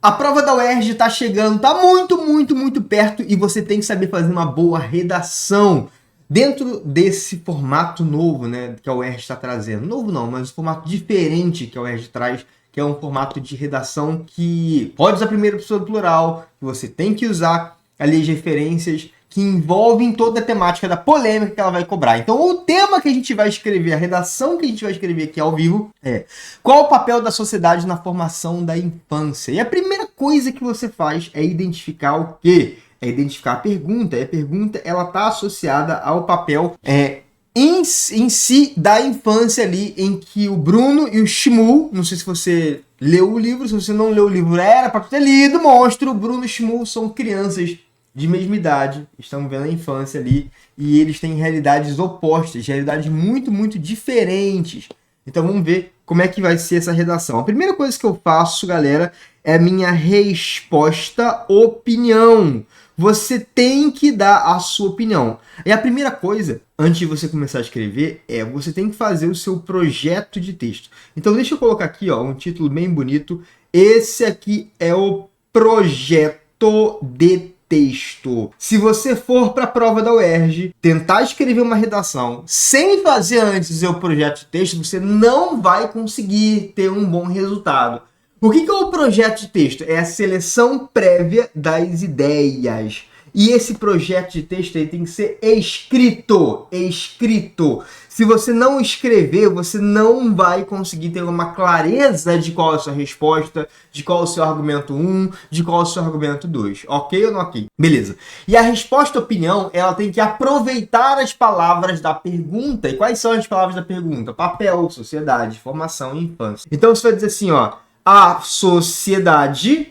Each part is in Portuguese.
A prova da UERJ está chegando, está muito perto e você tem que saber fazer uma boa redação dentro desse formato novo, né, que a UERJ está trazendo. Novo não, mas um formato diferente que a UERJ traz, que é um formato de redação que pode usar a primeira pessoa do plural, que você tem que usar ali as referências que envolvem toda a temática da polêmica que ela vai cobrar. Então, o tema que a gente vai escrever, a redação que a gente vai escrever aqui ao vivo é: qual o papel da sociedade na formação da infância? E a primeira coisa que você faz é identificar o quê? É identificar a pergunta. E a pergunta, ela está associada ao papel em si da infância ali, em que o Bruno e o Shmuel, não sei se você leu o livro, se você não leu o livro, era para ter lido, monstro. O Bruno e o Shmuel são crianças de mesma idade, estão vendo a infância ali, e eles têm realidades opostas, realidades muito diferentes. Então vamos ver como é que vai ser essa redação. A primeira coisa que eu faço, galera, é a minha resposta opinião. Você tem que dar a sua opinião. E a primeira coisa, antes de você começar a escrever, é você tem que fazer o seu projeto de texto. Então deixa eu colocar aqui, ó, um título bem bonito. Esse aqui é o projeto de texto. Se você for para a prova da UERJ, tentar escrever uma redação sem fazer antes o seu projeto de texto, você não vai conseguir ter um bom resultado. O que é o projeto de texto? É a seleção prévia das ideias. E esse projeto de texto aí tem que ser escrito. Se você não escrever, você não vai conseguir ter uma clareza de qual é a sua resposta, de qual é o seu argumento 1, de qual é o seu argumento 2. Ok ou não ok? Beleza. E a resposta opinião, ela tem que aproveitar as palavras da pergunta. E quais são as palavras da pergunta? Papel, sociedade, formação e infância. Então você vai dizer assim, ó: a sociedade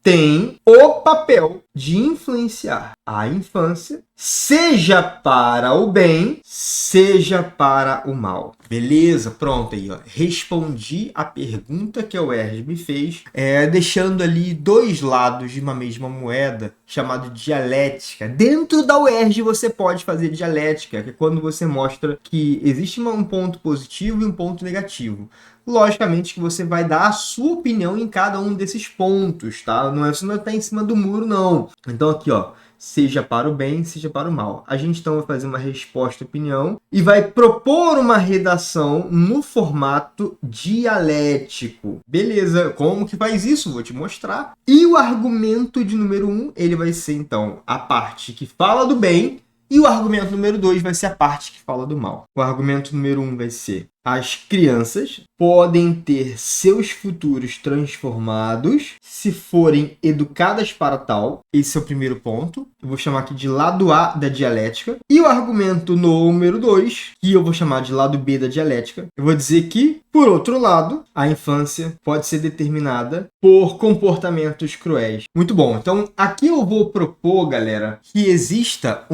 tem o papel de influenciar a infância, seja para o bem, seja para o mal. Beleza? Pronto aí, ó. Respondi a pergunta que a UERJ me fez, deixando ali dois lados de uma mesma moeda, chamado dialética. Dentro da UERJ você pode fazer dialética, que é quando você mostra que existe um ponto positivo e um ponto negativo. Logicamente que você vai dar a sua opinião em cada um desses pontos, tá? Você não está em cima do muro, não. Então aqui, ó, seja para o bem, seja para o mal. A gente então vai fazer uma resposta opinião e vai propor uma redação no formato dialético. Beleza, como que faz isso? Vou te mostrar. E o argumento de número 1, ele vai ser então a parte que fala do bem, e o argumento número 2 vai ser a parte que fala do mal. O argumento número 1 vai ser: as crianças podem ter seus futuros transformados se forem educadas para tal. Esse é o primeiro ponto. Eu vou chamar aqui de lado A da dialética. E o argumento número 2, que eu vou chamar de lado B da dialética, eu vou dizer que, por outro lado, a infância pode ser determinada por comportamentos cruéis. Muito bom. Então, aqui eu vou propor, galera, que exista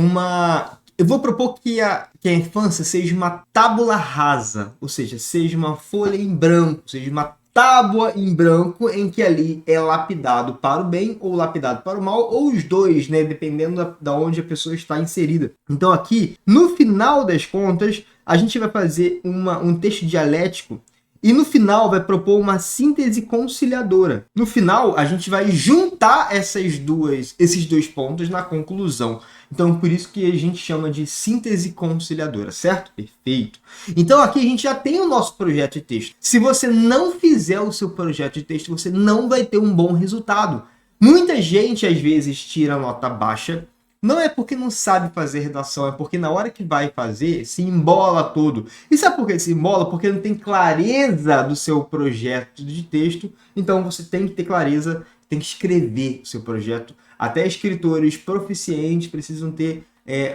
eu vou propor que a infância seja uma tábula rasa, ou seja, seja uma folha em branco, seja uma tábua em branco em que ali é lapidado para o bem ou lapidado para o mal, ou os dois, né, dependendo da onde a pessoa está inserida. Então aqui, no final das contas, a gente vai fazer um texto dialético e no final vai propor uma síntese conciliadora. No final, a gente vai juntar esses dois pontos na conclusão. Então, por isso que a gente chama de síntese conciliadora, certo? Perfeito. Então, aqui a gente já tem o nosso projeto de texto. Se você não fizer o seu projeto de texto, você não vai ter um bom resultado. Muita gente, às vezes, tira nota baixa. Não é porque não sabe fazer redação, é porque na hora que vai fazer, se embola todo. E sabe por que se embola? Porque não tem clareza do seu projeto de texto. Então, você tem que ter clareza, tem que escrever o seu projeto. Até escritores proficientes precisam ter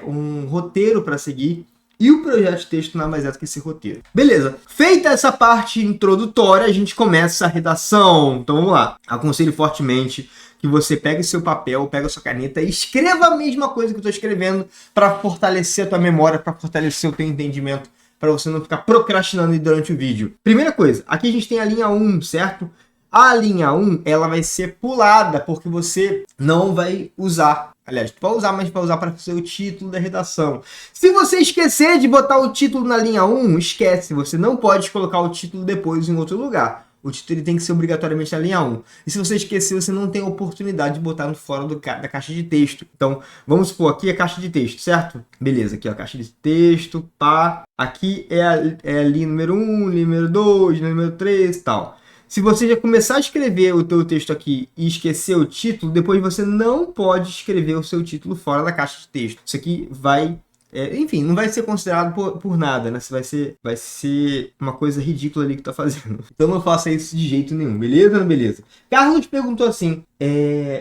um roteiro para seguir. E o projeto de texto nada mais é do que esse roteiro. Beleza. Feita essa parte introdutória, a gente começa a redação. Então vamos lá. Aconselho fortemente que você pegue seu papel, pegue a sua caneta e escreva a mesma coisa que eu estou escrevendo para fortalecer a tua memória, para fortalecer o teu entendimento, para você não ficar procrastinando durante o vídeo. Primeira coisa, aqui a gente tem a linha 1, certo? A linha 1, ela vai ser pulada, porque você não vai usar. Aliás, tu vai usar, mas vai usar para fazer o título da redação. Se você esquecer de botar o título na linha 1, esquece. Você não pode colocar o título depois em outro lugar. O título ele tem que ser obrigatoriamente na linha 1. E se você esquecer, você não tem a oportunidade de botar no fora da caixa de texto. Então, vamos supor, aqui é a caixa de texto, certo? Beleza, aqui ó, a caixa de texto, pá. Aqui é a linha número 1, linha número 2, linha número 3 e tal. Se você já começar a escrever o teu texto aqui e esquecer o título, depois você não pode escrever o seu título fora da caixa de texto. Isso aqui vai... enfim, não vai ser considerado por nada, né? Vai ser uma coisa ridícula ali que tá fazendo. Então não faça isso de jeito nenhum, beleza ou não beleza? Carlos perguntou assim,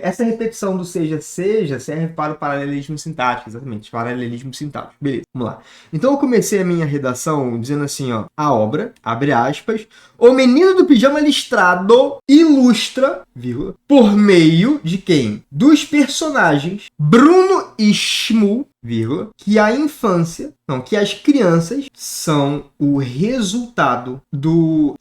essa repetição do seja serve para o paralelismo sintático, exatamente, paralelismo sintático. Beleza, vamos lá. Então eu comecei a minha redação dizendo assim, ó, a obra, abre aspas, o menino do pijama listrado ilustra, vírgula, por meio de quem? Dos personagens Bruno e Shmu, vírgula, que as crianças são o resultado o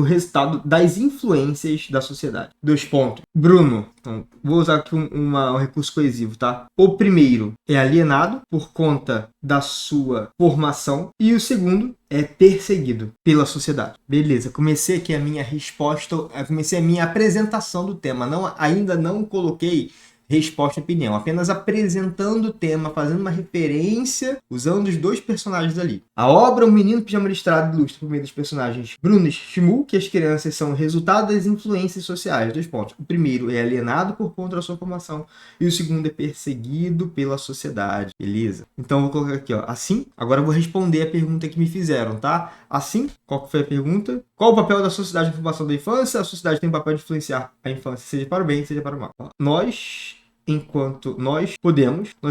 resultado das influências da sociedade. 2 pontos. Bruno, então, vou usar aqui um recurso coesivo, tá? O primeiro é alienado por conta da sua formação e o segundo é perseguido pela sociedade. Beleza, comecei aqui a minha resposta, comecei a minha apresentação do tema. Ainda não coloquei resposta e opinião, apenas apresentando o tema, fazendo uma referência, usando os 2 personagens ali. A obra O Menino Pijama Listrado ilustra por meio dos personagens Bruno e Shmu, que as crianças são resultado das influências sociais. 2 pontos. O primeiro é alienado por conta da sua formação e o segundo é perseguido pela sociedade. Beleza? Então vou colocar aqui, ó, assim. Agora eu vou responder a pergunta que me fizeram, tá? Assim, qual que foi a pergunta? Qual o papel da sociedade na formação da infância? A sociedade tem o papel de influenciar a infância, seja para o bem, seja para o mal. Nós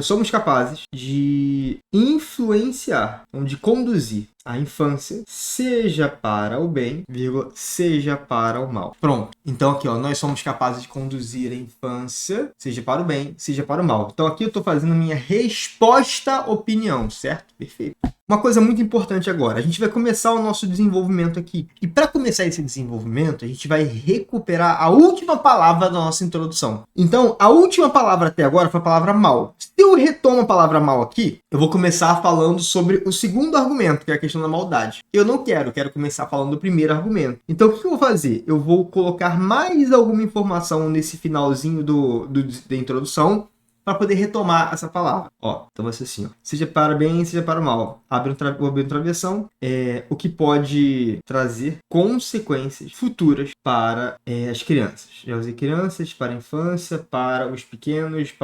somos capazes de influenciar, de conduzir a infância, seja para o bem, vírgula, seja para o mal. Pronto. Então aqui, ó, nós somos capazes de conduzir a infância, seja para o bem, seja para o mal. Então aqui eu estou fazendo a minha resposta opinião, certo? Perfeito. Uma coisa muito importante agora, a gente vai começar o nosso desenvolvimento aqui. E para começar esse desenvolvimento, a gente vai recuperar a última palavra da nossa introdução. Então, a última palavra até agora foi a palavra mal. Se eu retomo a palavra mal aqui, eu vou começar falando sobre o segundo argumento, que é a questão da maldade. Eu não quero começar falando do primeiro argumento. Então, o que eu vou fazer? Eu vou colocar mais alguma informação nesse finalzinho da introdução, para poder retomar essa palavra. Ó, então vai ser assim, ó. Seja para o bem, seja para o mal. Vou abrir uma travessão, o que pode trazer consequências futuras para as crianças. Já usei crianças, para a infância, para os pequenos,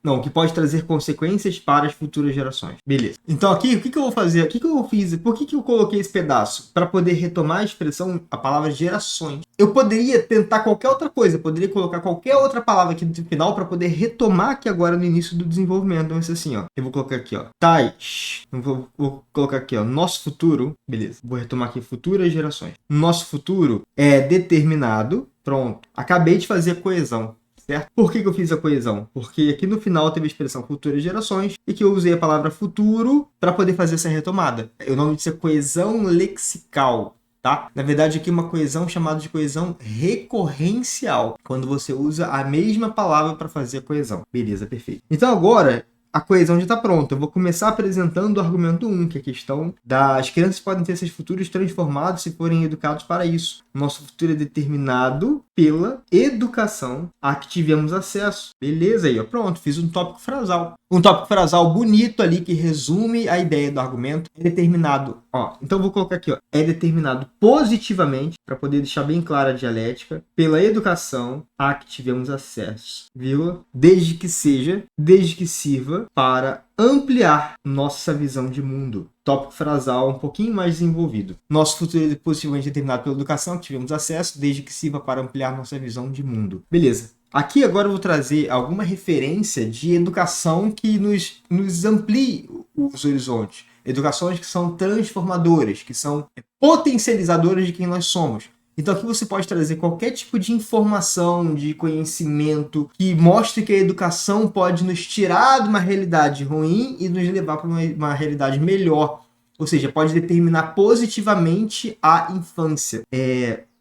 Não, o que pode trazer consequências para as futuras gerações. Beleza. Então aqui, o que eu vou fazer? O que eu fiz? Por que eu coloquei esse pedaço? Para poder retomar a expressão, a palavra gerações. Eu poderia tentar qualquer outra coisa, poderia colocar qualquer outra palavra aqui no final para poder retomar aqui agora no início do desenvolvimento. Então vai ser assim, ó. Eu vou colocar aqui, ó. Tais. Vou colocar aqui, ó. Nosso futuro. Beleza. Vou retomar aqui futuras gerações. Nosso futuro é determinado. Pronto. Acabei de fazer a coesão. Certo? Por que eu fiz a coesão? Porque aqui no final teve a expressão futuras gerações e que eu usei a palavra futuro para poder fazer essa retomada. O nome disso é coesão lexical. Tá? Na verdade, aqui é uma coesão chamada de coesão recorrencial, quando você usa a mesma palavra para fazer a coesão. Beleza, perfeito. Então agora, a coesão já está pronta. Eu vou começar apresentando o argumento 1, que é a questão das crianças podem ter seus futuros transformados se forem educados para isso. Nosso futuro é determinado pela educação a que tivemos acesso. Beleza aí, ó. Pronto, fiz um tópico frasal. Um tópico frasal bonito ali que resume a ideia do argumento. É determinado, ó. Então eu vou colocar aqui, ó. É determinado positivamente, para poder deixar bem clara a dialética, pela educação a que tivemos acesso, vírgula, desde que sirva para ampliar nossa visão de mundo. Tópico frasal um pouquinho mais desenvolvido. Nosso futuro é positivamente determinado pela educação que tivemos acesso, desde que sirva para ampliar nossa visão de mundo. Beleza. Aqui agora eu vou trazer alguma referência de educação que nos amplie os horizontes. Educações que são transformadoras, que são potencializadoras de quem nós somos. Então aqui você pode trazer qualquer tipo de informação, de conhecimento que mostre que a educação pode nos tirar de uma realidade ruim e nos levar para uma realidade melhor. Ou seja, pode determinar positivamente a infância.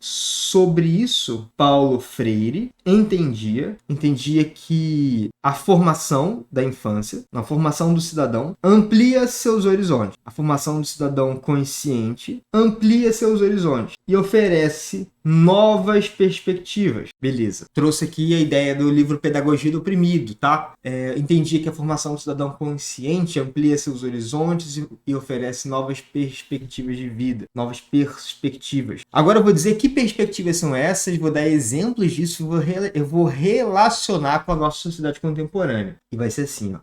sobre isso, Paulo Freire entendia que a formação da infância, a formação do cidadão, amplia seus horizontes. A formação do cidadão consciente amplia seus horizontes e oferece novas perspectivas. Beleza. Trouxe aqui a ideia do livro Pedagogia do Oprimido, tá? Entendia que a formação do cidadão consciente amplia seus horizontes e oferece novas perspectivas de vida, novas perspectivas. Agora eu vou dizer que perspectivas são essas, vou dar exemplos disso, eu vou relacionar com a nossa sociedade contemporânea. E vai ser assim, ó.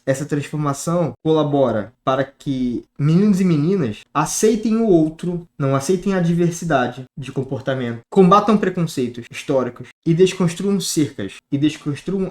Essa transformação colabora para que meninos e meninas aceitem o outro, não aceitem a diversidade de comportamento, combatam preconceitos históricos e desconstruam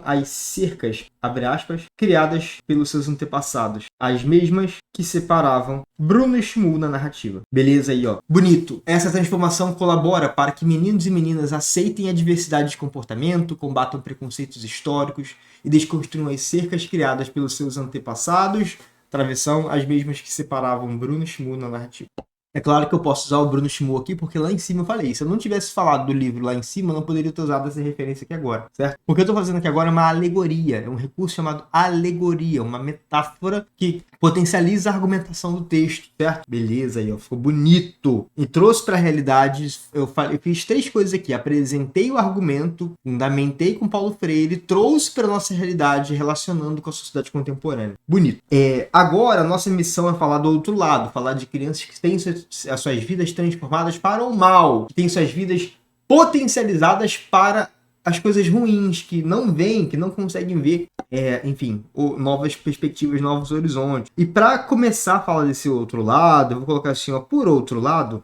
as cercas, abre aspas, criadas pelos seus antepassados, as mesmas que separavam Bruno Schmull na narrativa. Beleza aí, ó. Bonito. Essa transformação colabora para que meninos e meninas aceitem a diversidade de comportamento, combatam preconceitos históricos e desconstruam as cercas criadas pelos seus antepassados, travessão, as mesmas que separavam Bruno Schmull na narrativa. É claro que eu posso usar o Bruno Schmull aqui, porque lá em cima eu falei. Se eu não tivesse falado do livro lá em cima, eu não poderia ter usado essa referência aqui agora, certo? Porque eu estou fazendo aqui agora é uma alegoria, é um recurso chamado alegoria, uma metáfora que potencializa a argumentação do texto, certo? Beleza, aí, ó, ficou bonito. E trouxe para a realidade, eu fiz 3 coisas aqui. Apresentei o argumento, fundamentei com Paulo Freire, trouxe para nossa realidade, relacionando com a sociedade contemporânea. Bonito. Agora, a nossa missão é falar do outro lado, falar de crianças que têm as suas vidas transformadas para o mal, que têm suas vidas potencializadas para as coisas ruins, que não veem, que não conseguem ver, enfim, novas perspectivas, novos horizontes. E para começar a falar desse outro lado, eu vou colocar assim, ó, por outro lado,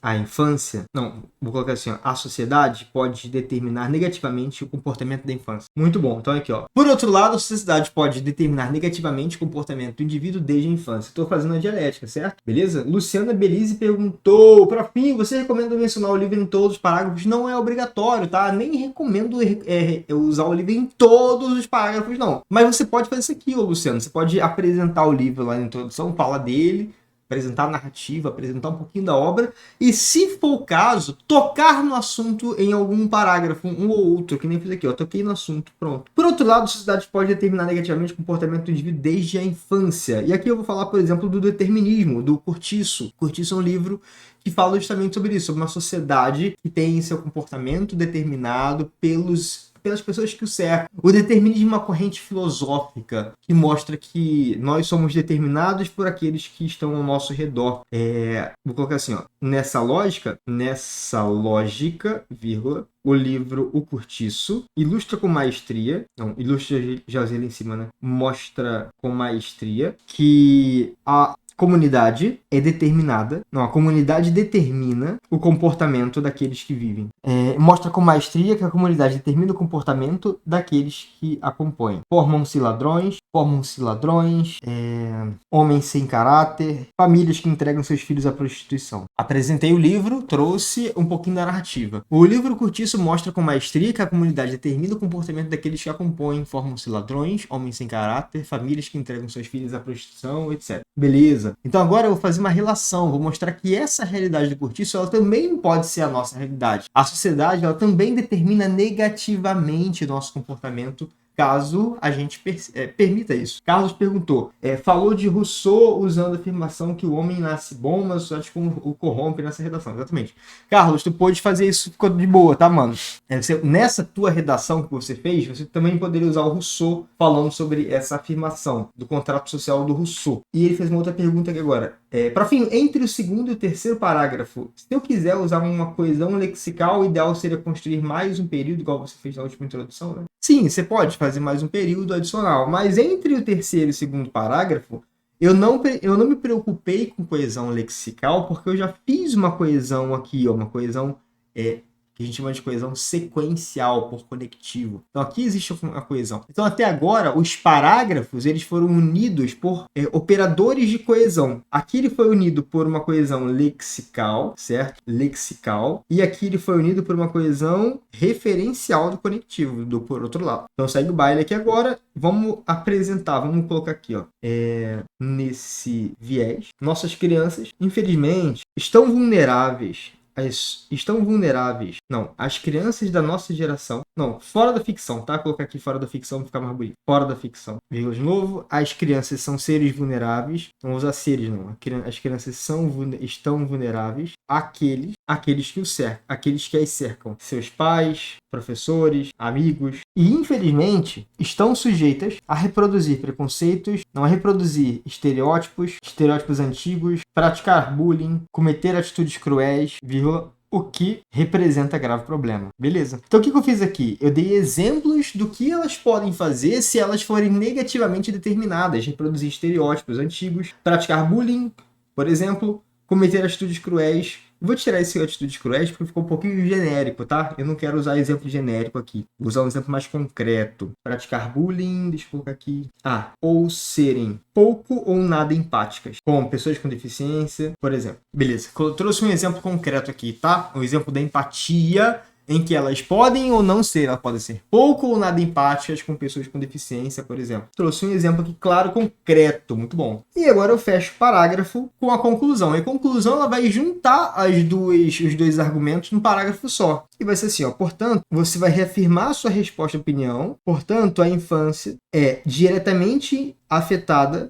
a infância, não, vou colocar assim, ó, a sociedade pode determinar negativamente o comportamento da infância. Muito bom, então aqui, ó. Por outro lado, a sociedade pode determinar negativamente o comportamento do indivíduo desde a infância. Estou fazendo a dialética, certo? Beleza? Luciana Belize perguntou, para fim, você recomenda mencionar o livro em todos os parágrafos? Não é obrigatório, tá? Nem recomendo usar o livro em todos os parágrafos, não. Mas você pode fazer isso aqui, ô Luciano. Você pode apresentar o livro lá na introdução, fala dele, apresentar a narrativa, apresentar um pouquinho da obra e, se for o caso, tocar no assunto em algum parágrafo, um ou outro, que nem fiz aqui, ó, toquei no assunto, pronto. Por outro lado, a sociedade pode determinar negativamente o comportamento do indivíduo desde a infância. E aqui eu vou falar, por exemplo, do determinismo, do Curtiço. Curtiço é um livro que fala justamente sobre isso, sobre uma sociedade que tem seu comportamento determinado pelas pessoas que o cercam. O determinismo é uma corrente filosófica que mostra que nós somos determinados por aqueles que estão ao nosso redor. Vou colocar assim, ó, nessa lógica, vírgula, o livro O Curtiço ilustra já usei lá em cima, né? Mostra com maestria que a comunidade é determinada. Não, a comunidade determina o comportamento daqueles que vivem. Mostra com maestria que a comunidade determina o comportamento daqueles que a compõem. Formam-se ladrões, homens sem caráter, famílias que entregam seus filhos à prostituição. Apresentei o livro, trouxe um pouquinho da narrativa. O livro Curtiço mostra com maestria que a comunidade determina o comportamento daqueles que a compõem. Formam-se ladrões, homens sem caráter, famílias que entregam seus filhos à prostituição, etc. Beleza. Então agora eu vou fazer uma relação, vou mostrar que essa realidade do Curtiço, ela também pode ser a nossa realidade. A sociedade, ela também determina negativamente o nosso comportamento, caso a gente permita isso. Carlos perguntou, falou de Rousseau usando a afirmação que o homem nasce bom, mas só o corrompe nessa redação. Exatamente. Carlos, tu pode fazer isso, ficou de boa, tá, mano? Nessa tua redação que você fez, você também poderia usar o Rousseau falando sobre essa afirmação do contrato social do Rousseau. E ele fez uma outra pergunta aqui agora. Para fim, entre o segundo e o terceiro parágrafo, se eu quiser usar uma coesão lexical, o ideal seria construir mais um período, igual você fez na última introdução, né? Sim, você pode fazer mais um período adicional, mas entre o terceiro e o segundo parágrafo, eu não me preocupei com coesão lexical, porque eu já fiz uma coesão aqui, ó, uma coesão que a gente chama de coesão sequencial, por conectivo. Então aqui existe uma coesão. Então até agora, os parágrafos eles foram unidos por operadores de coesão. Aqui ele foi unido por uma coesão lexical, certo? Lexical. E aqui ele foi unido por uma coesão referencial do conectivo, por outro lado. Então segue o baile aqui agora. Vamos apresentar, vamos colocar aqui, ó, nesse viés. Nossas crianças, infelizmente, estão vulneráveis estão vulneráveis. Não, as crianças da nossa geração. Não, fora da ficção, tá? Vou colocar aqui fora da ficção para ficar mais bonito. Fora da ficção. Vírgula de novo. As crianças são seres vulneráveis. Não vou usar seres, não. As crianças estão vulneráveis àqueles que o cercam, aqueles que as cercam. Seus pais, professores, amigos. E, infelizmente, estão sujeitas a reproduzir preconceitos, não a reproduzir estereótipos antigos, praticar bullying, cometer atitudes cruéis, vírgula, o que representa grave problema. Beleza? Então, o que eu fiz aqui? Eu dei exemplos do que elas podem fazer se elas forem negativamente determinadas. Reproduzir estereótipos antigos, praticar bullying, por exemplo, cometer atitudes cruéis. Vou tirar esse atitudes cruéis porque ficou um pouquinho genérico, tá? Eu não quero usar exemplo genérico aqui. Vou usar um exemplo mais concreto. Praticar bullying, deixa eu colocar aqui. Ou serem pouco ou nada empáticas, com pessoas com deficiência, por exemplo. Beleza, eu trouxe um exemplo concreto aqui, tá? Um exemplo da empatia, em que elas podem ou não ser, elas podem ser pouco ou nada empáticas com pessoas com deficiência, por exemplo. Trouxe um exemplo aqui claro, concreto, muito bom. E agora eu fecho o parágrafo com a conclusão. E a conclusão ela vai juntar os dois argumentos num parágrafo só. E vai ser assim, ó, portanto, você vai reafirmar a sua resposta à opinião, portanto, a infância é diretamente afetada,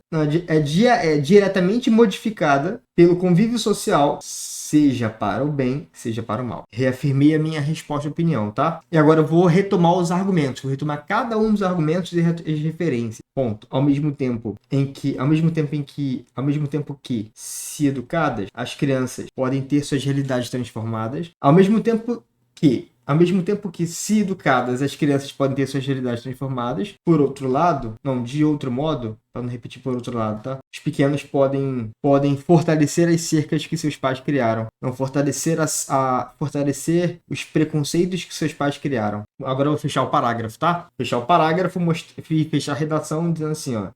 diretamente modificada pelo convívio social, seja para o bem, seja para o mal. Reafirmei a minha resposta e opinião, tá? E agora eu vou retomar os argumentos, vou retomar cada um dos argumentos e referências. Ponto. Ao mesmo tempo que, se educadas, as crianças podem ter suas realidades transformadas, ao mesmo tempo que, se educadas, as crianças podem ter suas realidades transformadas. Por outro lado, de outro modo, para não repetir por outro lado, tá? Os pequenos podem fortalecer as cercas que seus pais criaram. Não fortalecer fortalecer os preconceitos que seus pais criaram. Agora eu vou fechar o parágrafo, tá? Fechar o parágrafo e fechar a redação dizendo assim, ó.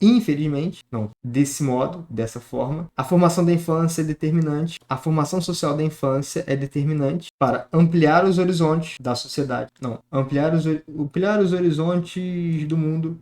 Infelizmente, desse modo, dessa forma, a formação da infância é determinante, a formação social da infância é determinante para ampliar os horizontes da sociedade. Ampliar os horizontes do mundo.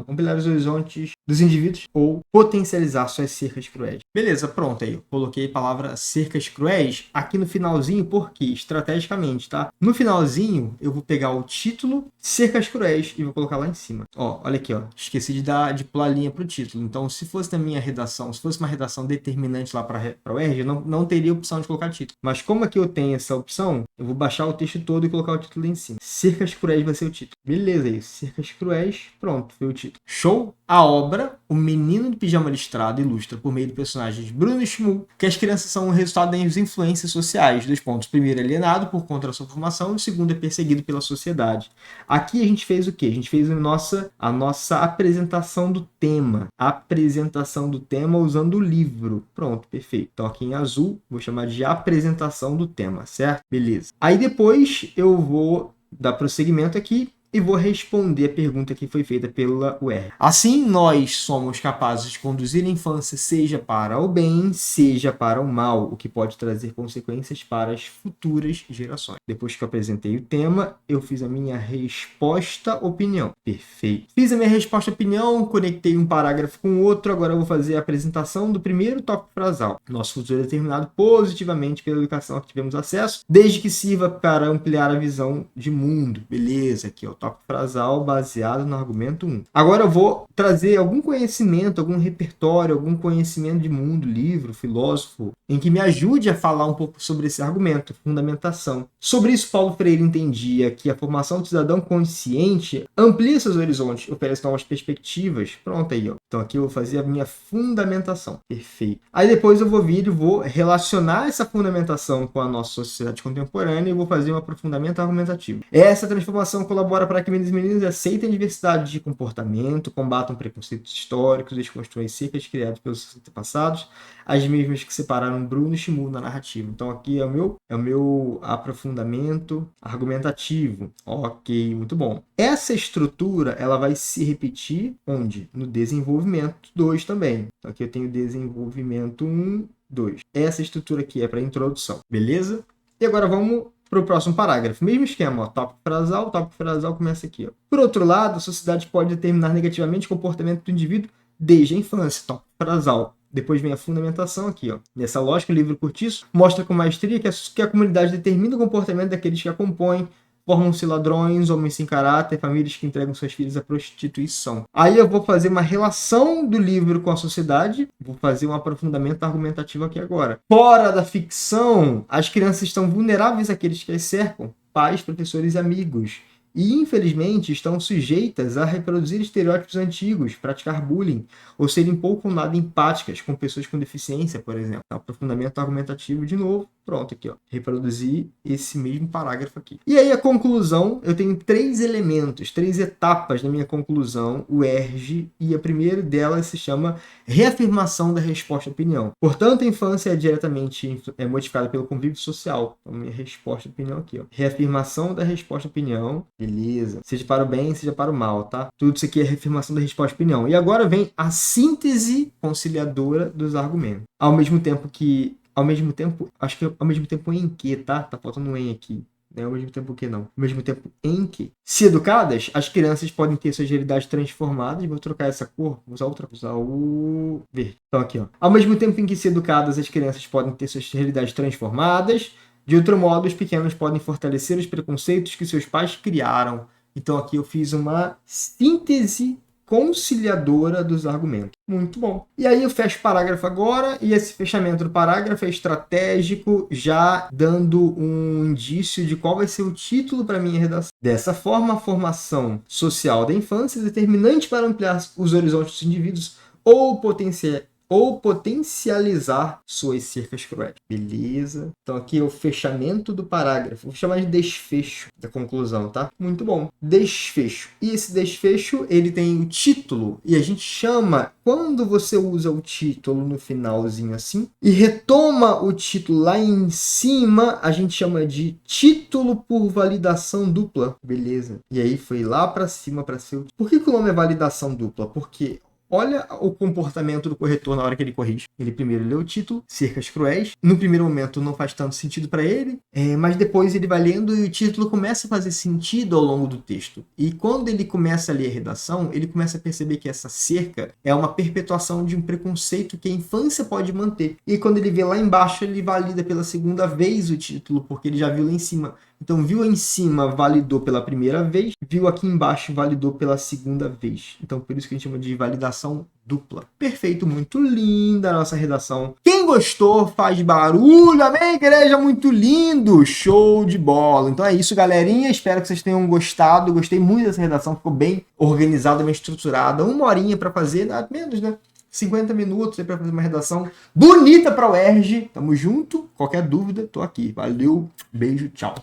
Ampliar os horizontes dos indivíduos ou potencializar suas cercas cruéis. Beleza, pronto aí. Eu coloquei a palavra cercas cruéis aqui no finalzinho, porque estrategicamente, tá? No finalzinho, eu vou pegar o título cercas cruéis e vou colocar lá em cima. Ó, olha aqui, ó. Esqueci de pular a linha para o título. Então, se fosse na minha redação, se fosse uma redação determinante lá para o ERJ, eu não teria opção de colocar título. Mas como aqui eu tenho essa opção, eu vou baixar o texto todo e colocar o título lá em cima. Cercas cruéis vai ser o título. Beleza, isso. Cercas cruéis, pronto, foi o título. Show? A obra, O Menino do Pijama Listrado, ilustra por meio de personagens Bruno e Shmuel que as crianças são o resultado das influências sociais. 2 pontos. Primeiro, alienado por conta da sua formação, e o segundo, é perseguido pela sociedade. Aqui a gente fez o quê? A gente fez a nossa apresentação do tema. Apresentação do tema usando o livro. Pronto, perfeito. Então aqui em azul, vou chamar de apresentação do tema, certo? Beleza. Aí depois eu vou dar prosseguimento aqui e vou responder a pergunta que foi feita pela UR. Assim, nós somos capazes de conduzir a infância seja para o bem, seja para o mal, o que pode trazer consequências para as futuras gerações. Depois que eu apresentei o tema, eu fiz a minha resposta opinião. Perfeito. Fiz a minha resposta opinião, conectei um parágrafo com o outro, agora eu vou fazer a apresentação do primeiro tópico frasal. Nosso futuro é determinado positivamente pela educação a que tivemos acesso, desde que sirva para ampliar a visão de mundo. Beleza, aqui ó. Tópico frasal baseado no argumento 1. Agora eu vou trazer algum conhecimento, algum repertório, algum conhecimento de mundo, livro, filósofo, em que me ajude a falar um pouco sobre esse argumento, fundamentação. Sobre isso, Paulo Freire entendia que a formação do cidadão consciente amplia seus horizontes, oferece novas perspectivas. Pronto aí, ó. Então aqui eu vou fazer a minha fundamentação. Perfeito. Aí depois eu vou vir e vou relacionar essa fundamentação com a nossa sociedade contemporânea e vou fazer um aprofundamento argumentativo. Essa transformação colabora para que meninos e meninas aceitem a diversidade de comportamento, combatam preconceitos históricos, desconstruem cercas criadas pelos antepassados, as mesmas que separaram Bruno e Shmuel na narrativa. Então aqui é o meu aprofundamento argumentativo. Ok, muito bom. Essa estrutura ela vai se repetir onde? No desenvolvimento 2 também. Então aqui eu tenho desenvolvimento 1, 2. Essa estrutura aqui é para introdução, beleza? E agora vamos para o próximo parágrafo. Mesmo esquema, ó, tópico frasal começa aqui. Ó. Por outro lado, a sociedade pode determinar negativamente o comportamento do indivíduo desde a infância. Tópico frasal. Depois vem a fundamentação aqui, ó. Nessa lógica, o livro curtiço mostra com maestria que a comunidade determina o comportamento daqueles que a compõem, formam-se ladrões, homens sem caráter, famílias que entregam suas filhas à prostituição. Aí eu vou fazer uma relação do livro com a sociedade, vou fazer um aprofundamento argumentativo aqui agora. Fora da ficção, as crianças estão vulneráveis àqueles que as cercam, pais, professores e amigos. E, infelizmente, estão sujeitas a reproduzir estereótipos antigos, praticar bullying, ou serem pouco ou nada empáticas com pessoas com deficiência, por exemplo. Aprofundamento argumentativo de novo. Pronto, aqui, ó. Reproduzir esse mesmo parágrafo aqui. E aí, a conclusão, eu tenho 3 elementos, 3 etapas na minha conclusão, o ERG, e a primeira delas se chama reafirmação da resposta à opinião. Portanto, a infância é diretamente modificada pelo convívio social. Então, minha resposta à opinião aqui, ó. Reafirmação da resposta à opinião. Beleza. Seja para o bem, seja para o mal, tá? Tudo isso aqui é reafirmação da resposta à opinião. E agora vem a síntese conciliadora dos argumentos. Ao mesmo tempo, acho que ao mesmo tempo em que, tá? Tá faltando um em aqui. Não é ao mesmo tempo que não. Ao mesmo tempo em que. Se educadas, as crianças podem ter suas realidades transformadas. Vou trocar essa cor, vou usar o verde. Então aqui, ó. Ao mesmo tempo em que, se educadas, as crianças podem ter suas realidades transformadas. De outro modo, os pequenos podem fortalecer os preconceitos que seus pais criaram. Então aqui eu fiz uma síntese conciliadora dos argumentos. Muito bom. E aí eu fecho o parágrafo agora, e esse fechamento do parágrafo é estratégico, já dando um indício de qual vai ser o título para a minha redação. Dessa forma, a formação social da infância é determinante para ampliar os horizontes dos indivíduos ou potencializar suas cercas cruéis. Beleza? Então aqui é o fechamento do parágrafo. Vou chamar de desfecho da conclusão, tá? Muito bom. Desfecho. E esse desfecho, ele tem o título, e a gente chama, quando você usa o título no finalzinho assim, e retoma o título lá em cima, a gente chama de título por validação dupla. Beleza? E aí foi lá para cima para ser o... Por que o nome é validação dupla? Porque olha o comportamento do corretor na hora que ele corrige. Ele primeiro lê o título, cercas cruéis. No primeiro momento não faz tanto sentido para ele, mas depois ele vai lendo e o título começa a fazer sentido ao longo do texto. E quando ele começa a ler a redação, ele começa a perceber que essa cerca é uma perpetuação de um preconceito que a infância pode manter. E quando ele vê lá embaixo, ele valida pela segunda vez o título, porque ele já viu lá em cima. Então, viu em cima, validou pela primeira vez, viu aqui embaixo, validou pela segunda vez. Então, por isso que a gente chama de validação dupla. Perfeito, muito linda a nossa redação. Quem gostou, faz barulho, amém, igreja? Muito lindo, show de bola. Então é isso, galerinha, espero que vocês tenham gostado. Gostei muito dessa redação, ficou bem organizada, bem estruturada. 1 horinha para fazer, nada menos, né? 50 minutos aí para fazer uma redação bonita para o ERG. Tamo junto. Qualquer dúvida, tô aqui. Valeu, beijo, tchau.